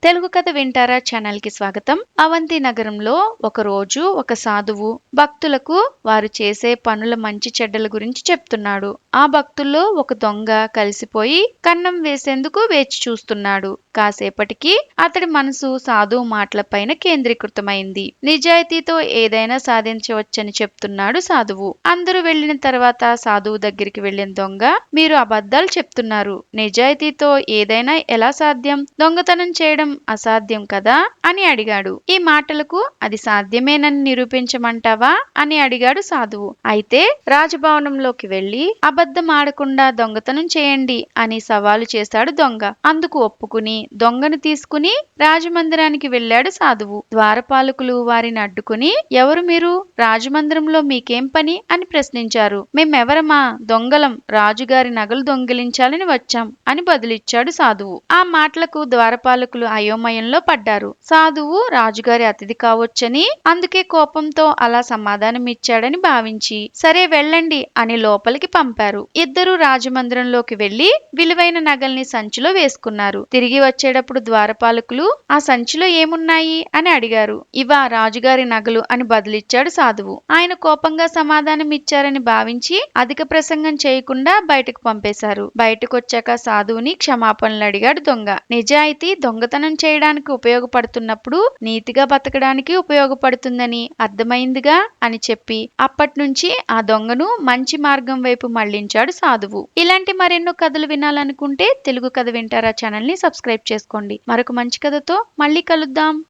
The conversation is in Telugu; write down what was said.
తెలుగు కథ వింటారా ఛానల్ కి స్వాగతం. అవంతి నగరంలో ఒక రోజు ఒక సాధువు భక్తులకు వారు చేసే పనుల మంచి చెడ్డల గురించి చెప్తున్నాడు. ఆ భక్తుల్లో ఒక దొంగ కలిసిపోయి కన్నం వేసేందుకు వేచి చూస్తున్నాడు. కాసేపటికి అతడి మనసు సాధువు మాటలపైన కేంద్రీకృతమైంది. నిజాయితీతో ఏదైనా సాధించవచ్చని చెప్తున్నాడు సాధువు. అందరూ వెళ్లిన తర్వాత సాధువు దగ్గరికి వెళ్లిన దొంగ, మీరు అబద్ధాలు చెప్తున్నారు. నిజాయితీతో ఏదైనా ఎలా సాధ్యం? దొంగతనం చేయడం అసాధ్యం కదా అని అడిగాడు. ఈ మాటలకు అది సాధ్యమేనని నిరూపించమంటావా అని అడిగాడు సాధువు. అయితే రాజభవనంలోకి వెళ్లి అబద్ధం ఆడకుండా దొంగతనం చేయండి అని సవాలు చేశాడు దొంగ. అందుకు ఒప్పుకుని దొంగను తీసుకుని రాజమందిరానికి వెళ్లాడు సాధువు. ద్వారపాలకులు వారిని అడ్డుకుని, ఎవరు మీరు? రాజమందిరంలో మీకేం పని అని ప్రశ్నించారు. మేమెవరమా? దొంగలం, రాజుగారి నగలు దొంగిలించాలని వచ్చాం అని బదులిచ్చాడు సాధువు. ఆ మాటలకు ద్వారపాలకులు అయోమయంలో పడ్డారు. సాధువు రాజుగారి అతిథి కావచ్చని, అందుకే కోపంతో అలా సమాధానం ఇచ్చాడని భావించి, సరే వెళ్ళండి అని లోపలికి పంపారు. ఇద్దరు రాజమందిరంలోకి వెళ్లి విలువైన నగల్ని సంచిలో వేసుకున్నారు. తిరిగి వచ్చేటప్పుడు ద్వారపాలకులు, ఆ సంచిలో ఏమున్నాయి అని అడిగారు. ఇవా రాజుగారి నగలు అని బదులిచ్చాడు సాధువు. ఆయన కోపంగా సమాధానం ఇచ్చారని భావించి అధిక ప్రసంగం చేయకుండా బయటకు పంపేశారు. బయటకొచ్చాక సాధువుని క్షమాపణలు అడిగాడు దొంగ. నిజాయితీ దొంగతనం చేయడానికి ఉపయోగపడుతున్నప్పుడు నీతిగా బతకడానికి ఉపయోగపడుతుందని అర్థమైందిగా అని చెప్పి అప్పట్నుంచి ఆ దొంగను మంచి మార్గం వైపు మళ్లించాడు సాధువు. ఇలాంటి మరెన్నో కథలు వినాలనుకుంటే తెలుగు కథ వింటారా ఛానల్ ని సబ్స్క్రైబ్ చేసుకోండి. మరొక మంచి కథతో మళ్ళీ కలుద్దాం.